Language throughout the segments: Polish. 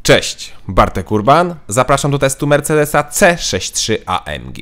Cześć, Bartek Urban. Zapraszam do testu Mercedesa C63 AMG.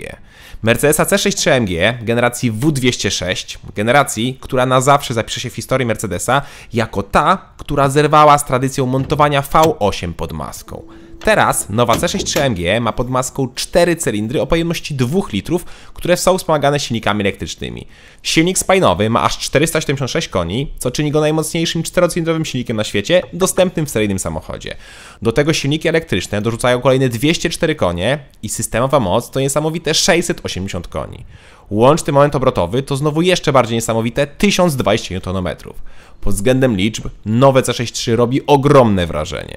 Mercedesa C63 AMG generacji W206, generacji, która na zawsze zapisze się w historii Mercedesa jako ta, która zerwała z tradycją montowania V8 pod maską. Teraz nowa C63 AMG ma pod maską 4 cylindry o pojemności 2 litrów, które są wspomagane silnikami elektrycznymi. Silnik spalinowy ma aż 476 koni, co czyni go najmocniejszym 4-cylindrowym silnikiem na świecie, dostępnym w seryjnym samochodzie. Do tego silniki elektryczne dorzucają kolejne 204 konie i systemowa moc to niesamowite 680 koni. Łączny moment obrotowy to znowu jeszcze bardziej niesamowite 1020 Nm. Pod względem liczb nowe C63 robi ogromne wrażenie.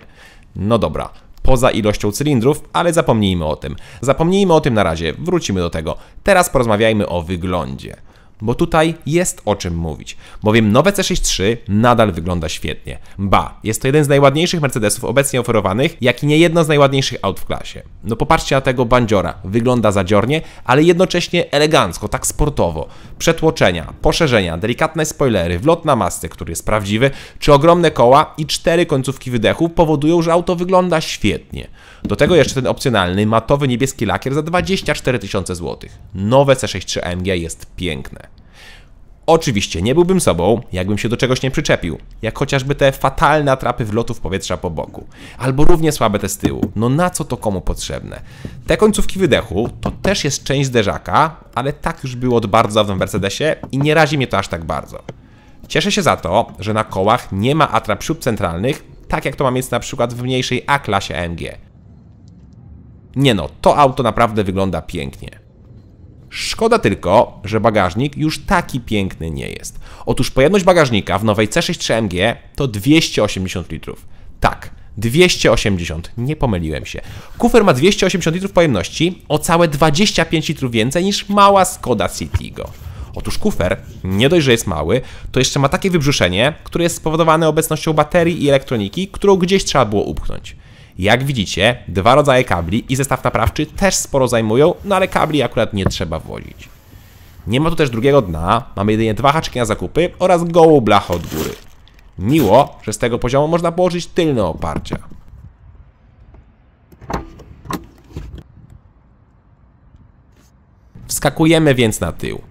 No dobra. Poza ilością cylindrów, ale zapomnijmy o tym. Zapomnijmy o tym na razie, wrócimy do tego. Teraz porozmawiajmy o wyglądzie. Bo tutaj jest o czym mówić. Bowiem nowe C63 nadal wygląda świetnie. Ba, jest to jeden z najładniejszych Mercedesów obecnie oferowanych, jak i nie jedno z najładniejszych aut w klasie. No popatrzcie na tego bandziora. Wygląda zadziornie, ale jednocześnie elegancko, tak sportowo. Przetłoczenia, poszerzenia, delikatne spoilery, wlot na masce, który jest prawdziwy, czy ogromne koła i 4 końcówki wydechu powodują, że auto wygląda świetnie. Do tego jeszcze ten opcjonalny, matowy niebieski lakier za 24 000 zł. Nowe C63 AMG jest piękne. Oczywiście nie byłbym sobą, jakbym się do czegoś nie przyczepił, jak chociażby te fatalne atrapy wlotów powietrza po boku, albo równie słabe te z tyłu. No na co to komu potrzebne? Te końcówki wydechu to też jest część zderzaka, ale tak już było od bardzo dawna w Mercedesie i nie razi mnie to aż tak bardzo. Cieszę się za to, że na kołach nie ma atrap śrub centralnych, tak jak to ma miejsce na przykład w mniejszej A-klasie AMG. Nie no, to auto naprawdę wygląda pięknie. Szkoda tylko, że bagażnik już taki piękny nie jest. Otóż pojemność bagażnika w nowej C63 AMG to 280 litrów. Tak, 280, nie pomyliłem się. Kufer ma 280 litrów pojemności, o całe 25 litrów więcej niż mała Skoda Citigo. Otóż kufer, nie dość, że jest mały, to jeszcze ma takie wybrzuszenie, które jest spowodowane obecnością baterii i elektroniki, którą gdzieś trzeba było upchnąć. Jak widzicie, 2 rodzaje kabli i zestaw naprawczy też sporo zajmują, no ale kabli akurat nie trzeba włożyć. Nie ma tu też drugiego dna, mamy jedynie 2 haczyki na zakupy oraz gołą blachę od góry. Miło, że z tego poziomu można położyć tylne oparcia. Wskakujemy więc na tył.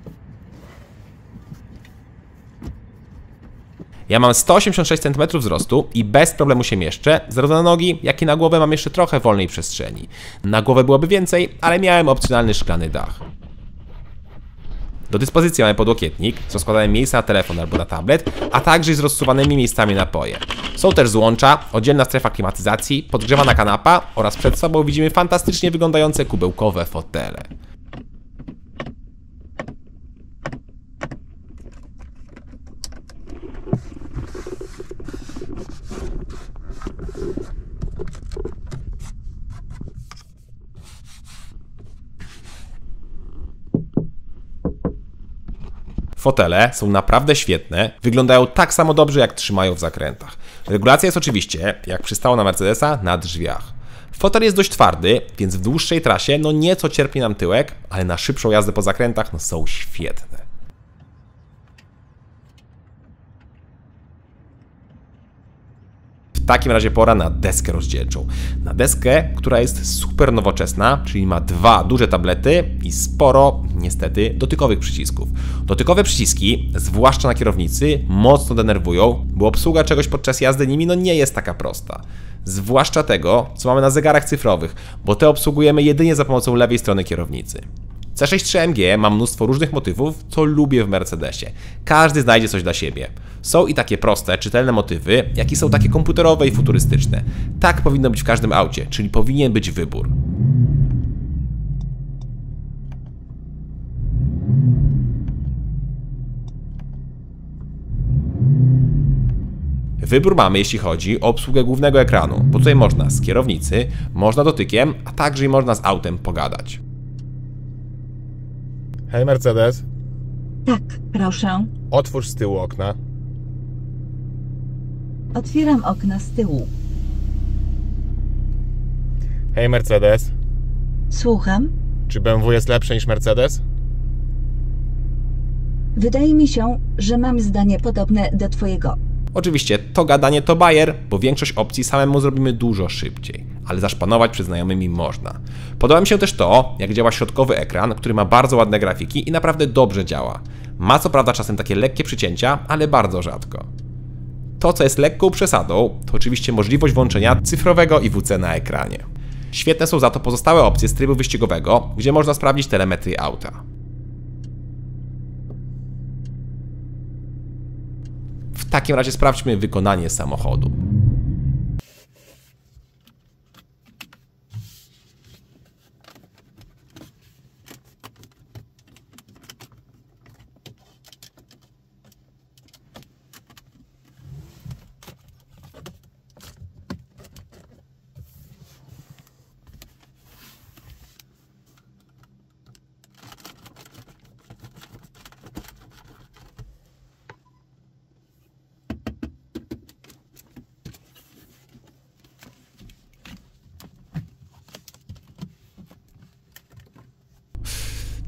Ja mam 186 cm wzrostu i bez problemu się mieszczę, zarówno na nogi, jak i na głowę mam jeszcze trochę wolnej przestrzeni. Na głowę byłoby więcej, ale miałem opcjonalny szklany dach. Do dyspozycji mamy podłokietnik z rozkładaniem miejsca na telefon albo na tablet, a także z rozsuwanymi miejscami na napoje. Są też złącza, oddzielna strefa klimatyzacji, podgrzewana kanapa oraz przed sobą widzimy fantastycznie wyglądające kubełkowe fotele. Fotele są naprawdę świetne, wyglądają tak samo dobrze jak trzymają w zakrętach. Regulacja jest oczywiście, jak przystało na Mercedesa, na drzwiach. Fotel jest dość twardy, więc w dłuższej trasie no nieco cierpi nam tyłek, ale na szybszą jazdę po zakrętach no są świetne. W takim razie pora na deskę rozdzielczą. Na deskę, która jest super nowoczesna, czyli ma 2 duże tablety i sporo, niestety, dotykowych przycisków. Dotykowe przyciski, zwłaszcza na kierownicy, mocno denerwują, bo obsługa czegoś podczas jazdy nimi no nie jest taka prosta. Zwłaszcza tego, co mamy na zegarach cyfrowych, bo te obsługujemy jedynie za pomocą lewej strony kierownicy. C63 AMG ma mnóstwo różnych motywów, co lubię w Mercedesie. Każdy znajdzie coś dla siebie. Są i takie proste, czytelne motywy, jak i są takie komputerowe i futurystyczne. Tak powinno być w każdym aucie, czyli powinien być wybór. Wybór mamy, jeśli chodzi o obsługę głównego ekranu, bo tutaj można z kierownicy, można dotykiem, a także i można z autem pogadać. Hej Mercedes. Tak, proszę. Otwórz z tyłu okna. Otwieram okna z tyłu. Hej Mercedes. Słucham. Czy BMW jest lepsze niż Mercedes? Wydaje mi się, że mam zdanie podobne do twojego. Oczywiście to gadanie to bajer, bo większość opcji samemu zrobimy dużo szybciej, ale zaszpanować przed znajomymi można. Podoba mi się też to, jak działa środkowy ekran, który ma bardzo ładne grafiki i naprawdę dobrze działa. Ma co prawda czasem takie lekkie przycięcia, ale bardzo rzadko. To, co jest lekką przesadą, to oczywiście możliwość włączenia cyfrowego IWC na ekranie. Świetne są za to pozostałe opcje z trybu wyścigowego, gdzie można sprawdzić telemetrię auta. W takim razie sprawdźmy wykonanie samochodu.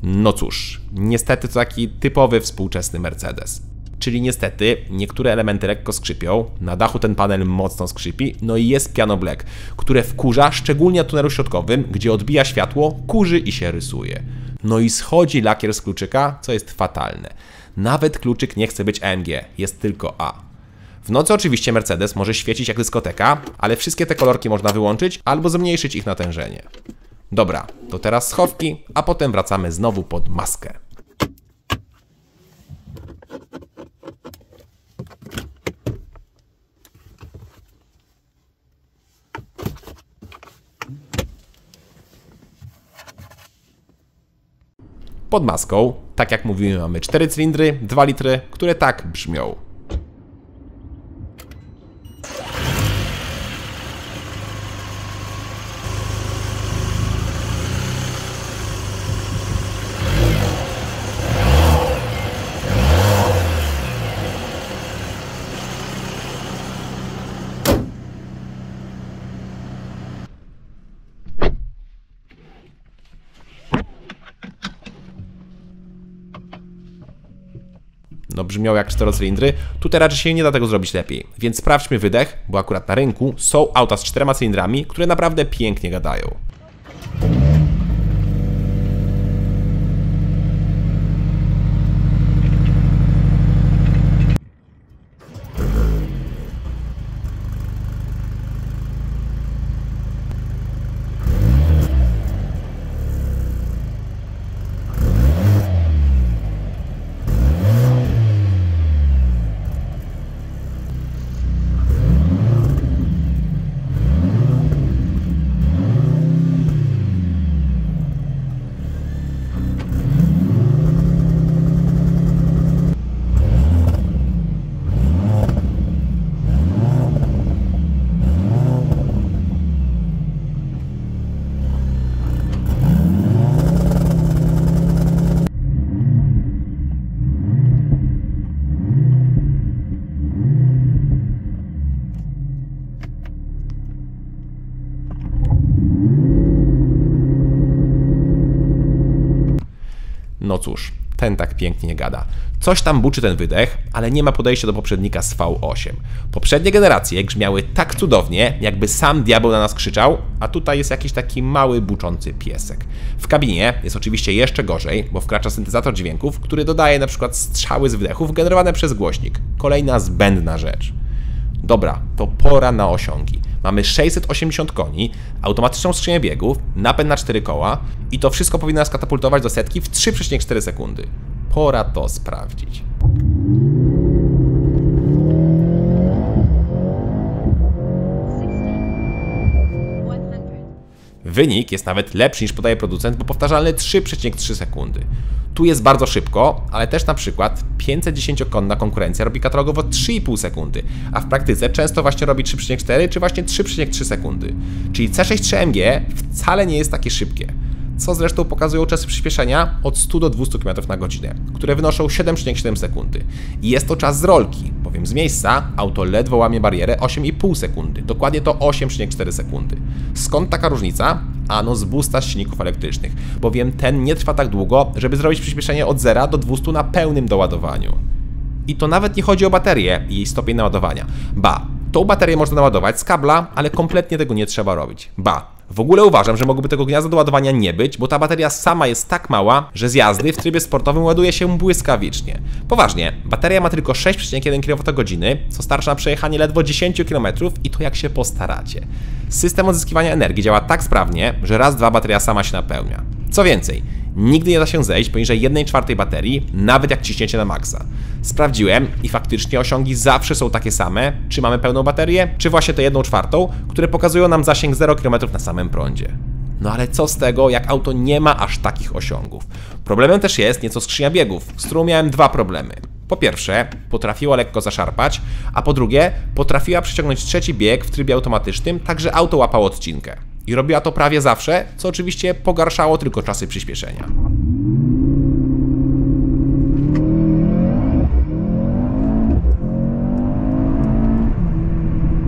No cóż, niestety to taki typowy współczesny Mercedes. Czyli niestety niektóre elementy lekko skrzypią, na dachu ten panel mocno skrzypi, no i jest piano black, które wkurza, szczególnie na tunelu środkowym, gdzie odbija światło, kurzy i się rysuje. No i schodzi lakier z kluczyka, co jest fatalne. Nawet kluczyk nie chce być AMG, jest tylko A. W nocy oczywiście Mercedes może świecić jak dyskoteka, ale wszystkie te kolorki można wyłączyć albo zmniejszyć ich natężenie. Dobra, to teraz schowki, a potem wracamy znowu pod maskę. Pod maską, tak jak mówiłem, mamy 4 cylindry, 2 litry, które tak brzmią. No brzmią jak 4 cylindry, tutaj raczej się nie da tego zrobić lepiej, więc sprawdźmy wydech, bo akurat na rynku są auta z 4 cylindrami, które naprawdę pięknie gadają. No cóż, ten tak pięknie gada. Coś tam buczy ten wydech, ale nie ma podejścia do poprzednika z V8. Poprzednie generacje grzmiały tak cudownie, jakby sam diabeł na nas krzyczał, a tutaj jest jakiś taki mały, buczący piesek. W kabinie jest oczywiście jeszcze gorzej, bo wkracza syntezator dźwięków, który dodaje na przykład strzały z wydechów generowane przez głośnik. Kolejna zbędna rzecz. Dobra, to pora na osiągi. Mamy 680 koni, automatyczną skrzynię biegów, napęd na 4 koła i to wszystko powinno nas katapultować do setki w 3,4 sekundy. Pora to sprawdzić. Wynik jest nawet lepszy niż podaje producent, bo powtarzalny 3,3 sekundy. Tu jest bardzo szybko, ale też na przykład 510-konna konkurencja robi katalogowo 3,5 sekundy, a w praktyce często właśnie robi 3,4 czy właśnie 3,3 sekundy. Czyli C63 AMG wcale nie jest takie szybkie. Co zresztą pokazują czasy przyspieszenia od 100 do 200 km na godzinę, które wynoszą 7,7 sekundy. I jest to czas z rolki, bowiem z miejsca auto ledwo łamie barierę 8,5 sekundy, dokładnie to 8,4 sekundy. Skąd taka różnica? Ano z boosta silników elektrycznych, bowiem ten nie trwa tak długo, żeby zrobić przyspieszenie od 0 do 200 na pełnym doładowaniu. I to nawet nie chodzi o baterię i jej stopień naładowania. Ba, tą baterię można naładować z kabla, ale kompletnie tego nie trzeba robić. Ba, w ogóle uważam, że mogłoby tego gniazda do ładowania nie być, bo ta bateria sama jest tak mała, że z jazdy w trybie sportowym ładuje się błyskawicznie. Poważnie, bateria ma tylko 6,1 kWh, co starczy na przejechanie ledwo 10 km i to jak się postaracie. System odzyskiwania energii działa tak sprawnie, że raz-dwa bateria sama się napełnia. Co więcej, nigdy nie da się zejść poniżej 1/4 baterii, nawet jak ciśniecie na maksa. Sprawdziłem i faktycznie osiągi zawsze są takie same, czy mamy pełną baterię, czy właśnie te 1/4, które pokazują nam zasięg 0 km na samym prądzie. No ale co z tego, jak auto nie ma aż takich osiągów? Problemem też jest nieco skrzynia biegów, z którą miałem dwa problemy. Po pierwsze, potrafiła lekko zaszarpać, a po drugie, potrafiła przyciągnąć trzeci bieg w trybie automatycznym, tak że auto łapało odcinkę. I robiła to prawie zawsze, co oczywiście pogarszało tylko czasy przyspieszenia.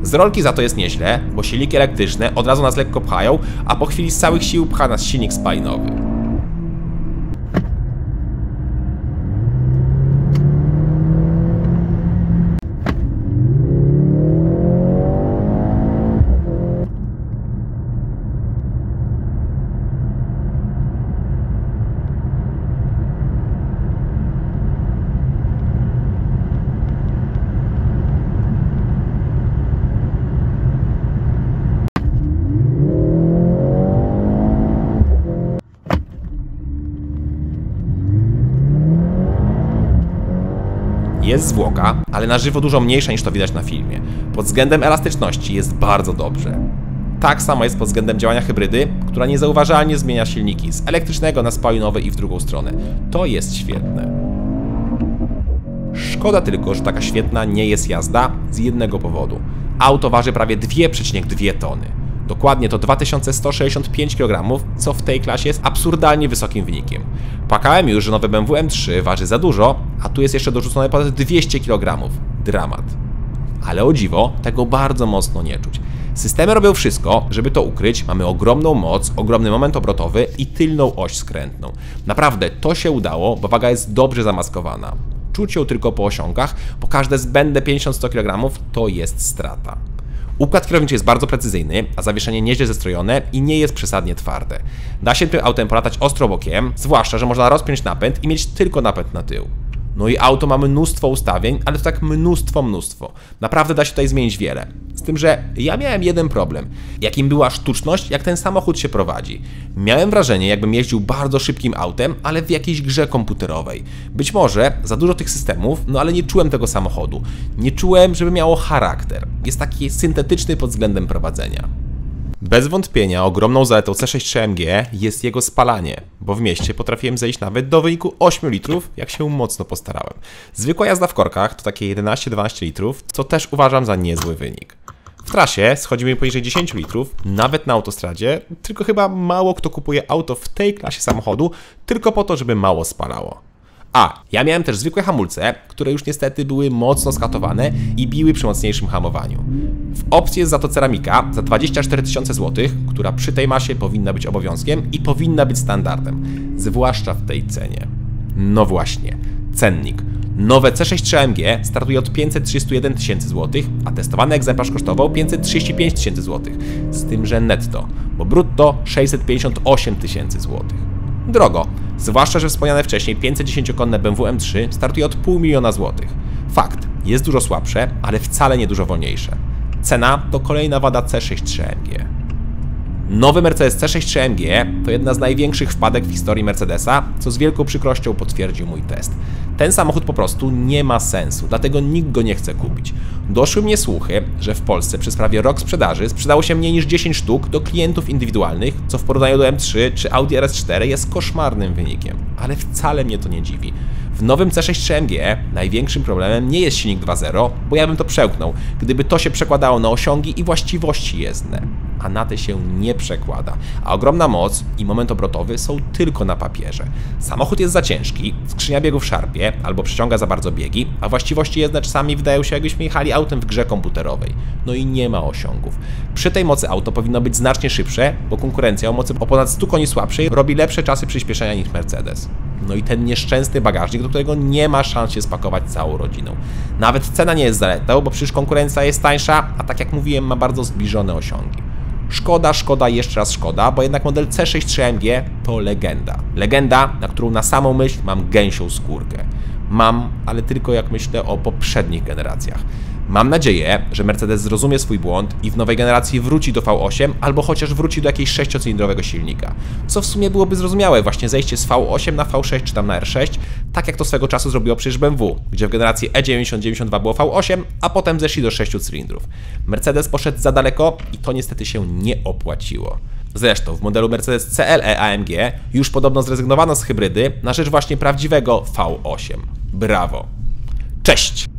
Z rolki za to jest nieźle, bo silniki elektryczne od razu nas lekko pchają, a po chwili z całych sił pcha nas silnik spalinowy. Jest zwłoka, ale na żywo dużo mniejsza niż to widać na filmie. Pod względem elastyczności jest bardzo dobrze. Tak samo jest pod względem działania hybrydy, która niezauważalnie zmienia silniki z elektrycznego na spalinowy i w drugą stronę. To jest świetne. Szkoda tylko, że taka świetna nie jest jazda z jednego powodu. Auto waży prawie 2,2 tony. Dokładnie to 2165 kg, co w tej klasie jest absurdalnie wysokim wynikiem. Płakałem już, że nowe BMW M3 waży za dużo, a tu jest jeszcze dorzucone ponad 200 kg. Dramat. Ale o dziwo, tego bardzo mocno nie czuć. Systemy robią wszystko, żeby to ukryć. Mamy ogromną moc, ogromny moment obrotowy i tylną oś skrętną. Naprawdę, to się udało, bo waga jest dobrze zamaskowana. Czuć ją tylko po osiągach, bo każde zbędne 50-100 kg to jest strata. Układ kierowniczy jest bardzo precyzyjny, a zawieszenie nieźle zestrojone i nie jest przesadnie twarde. Da się tym autem polatać ostro bokiem, zwłaszcza, że można rozpiąć napęd i mieć tylko napęd na tył. No i auto ma mnóstwo ustawień, ale to tak mnóstwo. Naprawdę da się tutaj zmienić wiele. Z tym, że ja miałem jeden problem. Jakim była sztuczność, jak ten samochód się prowadzi. Miałem wrażenie, jakbym jeździł bardzo szybkim autem, ale w jakiejś grze komputerowej. Być może za dużo tych systemów, no ale nie czułem tego samochodu. Nie czułem, żeby miało charakter. Jest taki syntetyczny pod względem prowadzenia. Bez wątpienia ogromną zaletą C63 AMG jest jego spalanie, bo w mieście potrafiłem zejść nawet do wyniku 8 litrów, jak się mocno postarałem. Zwykła jazda w korkach to takie 11-12 litrów, co też uważam za niezły wynik. W trasie schodzi mi poniżej 10 litrów, nawet na autostradzie, tylko chyba mało kto kupuje auto w tej klasie samochodu tylko po to, żeby mało spalało. A, ja miałem też zwykłe hamulce, które już niestety były mocno skatowane i biły przy mocniejszym hamowaniu. W opcji jest za to ceramika za 24 000 zł, która przy tej masie powinna być obowiązkiem i powinna być standardem, zwłaszcza w tej cenie. No właśnie, cennik. Nowe C63 AMG startuje od 531 000 zł, a testowany egzemplarz kosztował 535 000 zł, z tym, że netto, bo brutto 658 000 zł. Drogo, zwłaszcza, że wspomniane wcześniej 510-konne BMW M3 startuje od 500 000 złotych. Fakt, jest dużo słabsze, ale wcale nie dużo wolniejsze. Cena to kolejna wada C63 AMG. Nowy Mercedes C63 AMG to jedna z największych wpadek w historii Mercedesa, co z wielką przykrością potwierdził mój test. Ten samochód po prostu nie ma sensu, dlatego nikt go nie chce kupić. Doszły mnie słuchy, że w Polsce przez prawie rok sprzedaży sprzedało się mniej niż 10 sztuk do klientów indywidualnych, co w porównaniu do M3 czy Audi RS4 jest koszmarnym wynikiem. Ale wcale mnie to nie dziwi. W nowym C63 AMG największym problemem nie jest silnik 2.0, bo ja bym to przełknął, gdyby to się przekładało na osiągi i właściwości jezdne. A na te się nie przekłada. A ogromna moc i moment obrotowy są tylko na papierze. Samochód jest za ciężki, skrzynia biegów szarpie albo przyciąga za bardzo biegi, a właściwości jezdne czasami wydają się, jakbyśmy jechali autem w grze komputerowej. No i nie ma osiągów. Przy tej mocy auto powinno być znacznie szybsze, bo konkurencja o mocy o ponad 100 koni słabszej robi lepsze czasy przyspieszenia niż Mercedes. No i ten nieszczęsny bagażnik, do którego nie ma szans się spakować całą rodziną. Nawet cena nie jest zaletą, bo przecież konkurencja jest tańsza, a tak jak mówiłem, ma bardzo zbliżone osiągi. Szkoda, jeszcze raz szkoda, bo jednak model C63 AMG to legenda. Legenda, na którą na samą myśl mam gęsią skórkę. Mam, ale tylko jak myślę o poprzednich generacjach. Mam nadzieję, że Mercedes zrozumie swój błąd i w nowej generacji wróci do V8 albo chociaż wróci do jakiegoś 6-cylindrowego silnika. Co w sumie byłoby zrozumiałe, właśnie zejście z V8 na V6 czy tam na R6, tak jak to swego czasu zrobiło przecież BMW, gdzie w generacji E90-92 było V8, a potem zeszli do 6 cylindrów. Mercedes poszedł za daleko i to niestety się nie opłaciło. Zresztą w modelu Mercedes CLE AMG już podobno zrezygnowano z hybrydy na rzecz właśnie prawdziwego V8. Brawo! Cześć!